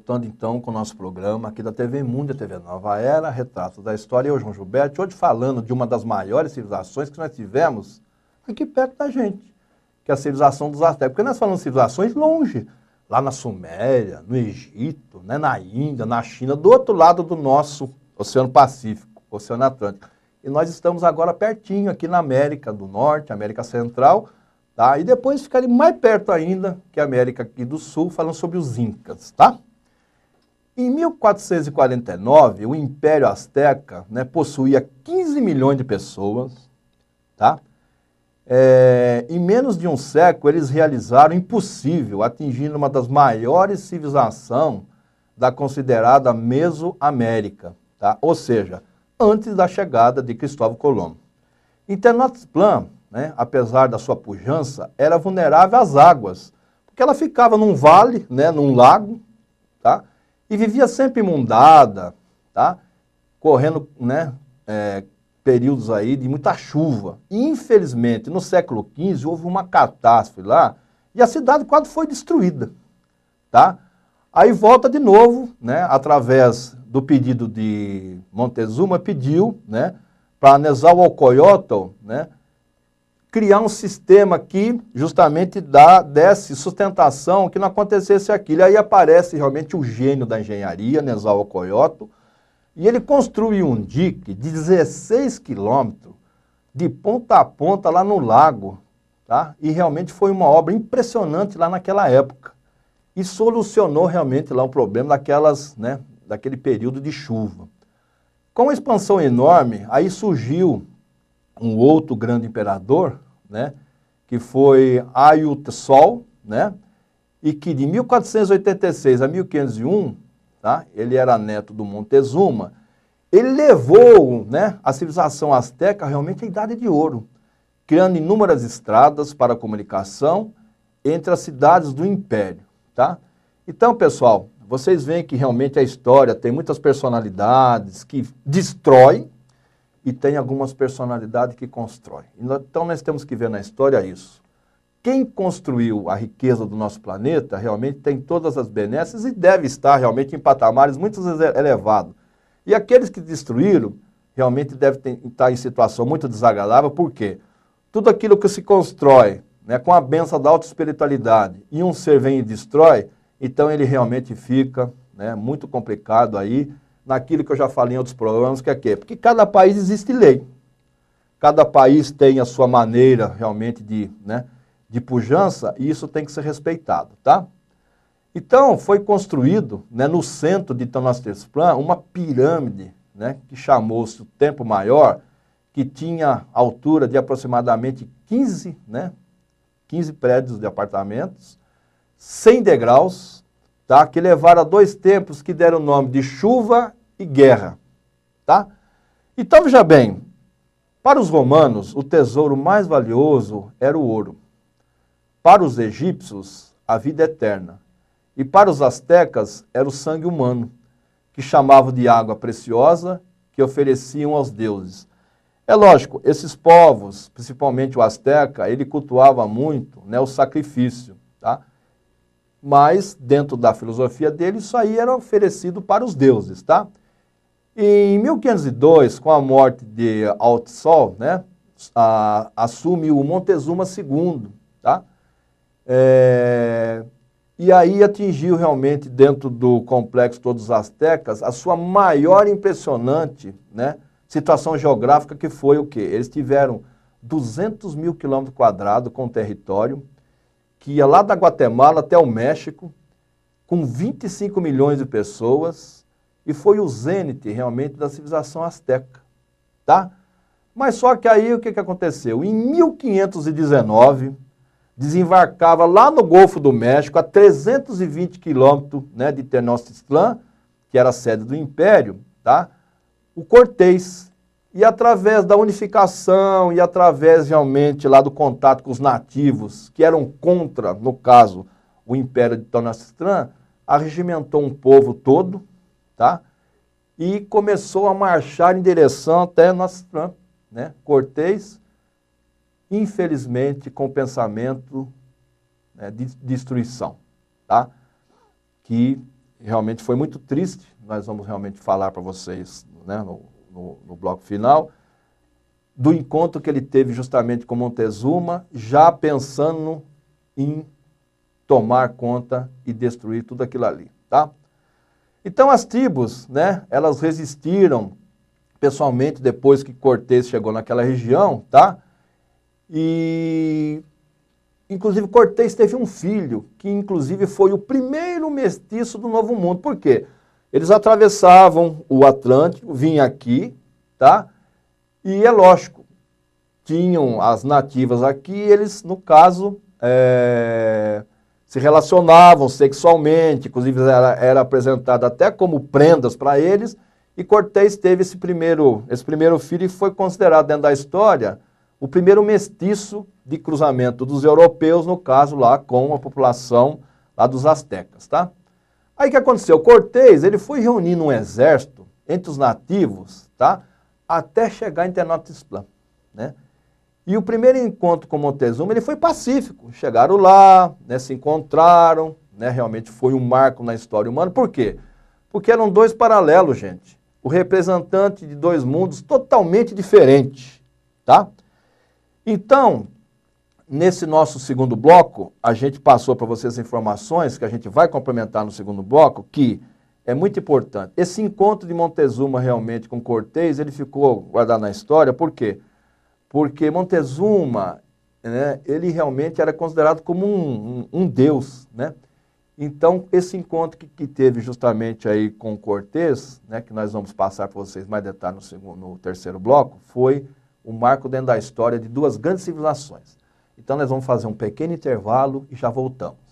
voltando então com o nosso programa aqui da TV Mundo e TV Nova Era, Retratos da História, eu, João Gilberto, hoje falando de uma das maiores civilizações que nós tivemos aqui perto da gente, que é a civilização dos astecas. Porque nós falamos de civilizações longe, lá na Suméria, no Egito, né, na Índia, na China, do outro lado do nosso Oceano Pacífico, Oceano Atlântico. E nós estamos agora pertinho, aqui na América do Norte, América Central, tá? E depois ficarem mais perto ainda, que é a América aqui do Sul, falando sobre os Incas, tá? Em 1449, o Império Azteca, né, possuía 15 milhões de pessoas, tá? Em menos de um século, eles realizaram o impossível, atingindo uma das maiores civilizações da considerada Mesoamérica, tá? Ou seja, antes da chegada de Cristóvão Colombo. Em Tenochtitlan, né, apesar da sua pujança, era vulnerável às águas, porque ela ficava num vale, né, num lago, tá? E vivia sempre inundada, tá? Correndo, né, períodos aí de muita chuva. E, infelizmente, no século XV, houve uma catástrofe lá e a cidade quase foi destruída, tá? Aí volta de novo, né, através do pedido de Montezuma, pediu, né, para Nezahualcóyotl, né, criar um sistema que justamente desse sustentação, que não acontecesse aquilo. Aí aparece realmente o gênio da engenharia, Nezahualcóyotl, e ele construiu um dique de 16 quilômetros, de ponta a ponta lá no lago, tá? E realmente foi uma obra impressionante lá naquela época. E solucionou realmente lá o problema daquele período de chuva. Com a expansão enorme, aí surgiu um outro grande imperador, né, que foi Ayutthaya, né, e que de 1486 a 1501, tá, ele era neto do Montezuma, ele levou, né, a civilização asteca realmente à Idade de Ouro, criando inúmeras estradas para a comunicação entre as cidades do Império, tá? Então, pessoal, vocês veem que realmente a história tem muitas personalidades que destroem, e tem algumas personalidades que constroem. Então nós temos que ver na história isso. Quem construiu a riqueza do nosso planeta realmente tem todas as benesses e deve estar realmente em patamares muito elevados. E aqueles que destruíram realmente devem estar em situação muito desagradável, porque tudo aquilo que se constrói, né, com a benção da autoespiritualidade e um ser vem e destrói, então ele realmente fica, né, muito complicado aí, naquilo que eu já falei em outros programas, que é quê? Porque cada país existe lei. Cada país tem a sua maneira realmente de pujança e isso tem que ser respeitado, tá? Então, foi construído, né, no centro de Tenochtitlan uma pirâmide, né, que chamou-se o Templo Maior, que tinha altura de aproximadamente 15 prédios de apartamentos, 100 degraus, tá? Que levaram a 2 templos que deram o nome de Chuva e Guerra, tá? Então, veja bem, para os romanos, o tesouro mais valioso era o ouro. Para os egípcios, a vida eterna. E para os astecas, era o sangue humano, que chamavam de água preciosa, que ofereciam aos deuses. É lógico, esses povos, principalmente o asteca, ele cultuava muito, né, o sacrifício, tá? Mas, dentro da filosofia dele, isso aí era oferecido para os deuses, tá? Em 1502, com a morte de Altso, né, assume o Montezuma II, tá? E aí atingiu realmente, dentro do complexo todos os astecas, a sua maior e impressionante, né, situação geográfica, que foi o quê? Eles tiveram 200 mil quilômetros quadrados com território, que ia lá da Guatemala até o México, com 25 milhões de pessoas, e foi o zênite realmente da civilização asteca, tá? Mas só que aí o que aconteceu? Em 1519, desembarcava lá no Golfo do México, a 320 quilômetros, né, de Tenochtitlan, que era a sede do Império, tá? O Cortés. E através da unificação e através realmente lá do contato com os nativos, que eram contra, no caso, o Império de Tenochtitlan, arregimentou um povo todo, tá? E começou a marchar em direção até Tenochtitlan, né? Cortés, infelizmente, com pensamento, né, de destruição, tá? Que realmente foi muito triste, nós vamos realmente falar para vocês, né, no bloco final, do encontro que ele teve justamente com Montezuma, já pensando em tomar conta e destruir tudo aquilo ali, tá? Então as tribos, né, elas resistiram pessoalmente depois que Cortés chegou naquela região, tá? E inclusive Cortés teve um filho, que inclusive foi o primeiro mestiço do Novo Mundo. Por quê? Eles atravessavam o Atlântico, vinham aqui, tá? E é lógico, tinham as nativas aqui, eles, no caso, se relacionavam sexualmente, inclusive era apresentado até como prendas para eles, e Cortés teve esse primeiro filho e foi considerado dentro da história o primeiro mestiço de cruzamento dos europeus, no caso lá com a população lá dos astecas, tá? Aí o que aconteceu? Cortés, ele foi reunindo um exército entre os nativos, tá? Até chegar em Tenochtitlan, né? E o primeiro encontro com Montezuma, ele foi pacífico. Chegaram lá, né, se encontraram, né, realmente foi um marco na história humana. Por quê? Porque eram dois paralelos, gente. O representante de dois mundos totalmente diferentes, tá? Então, nesse nosso segundo bloco, a gente passou para vocês informações que a gente vai complementar no segundo bloco, que é muito importante. Esse encontro de Montezuma realmente com Cortés, ele ficou guardado na história, por quê? Porque Montezuma, né, ele realmente era considerado como um deus, né? Então, esse encontro que teve justamente aí com Cortés, né, que nós vamos passar para vocês mais detalhes no terceiro bloco, foi um marco dentro da história de duas grandes civilizações. Então, nós vamos fazer um pequeno intervalo e já voltamos.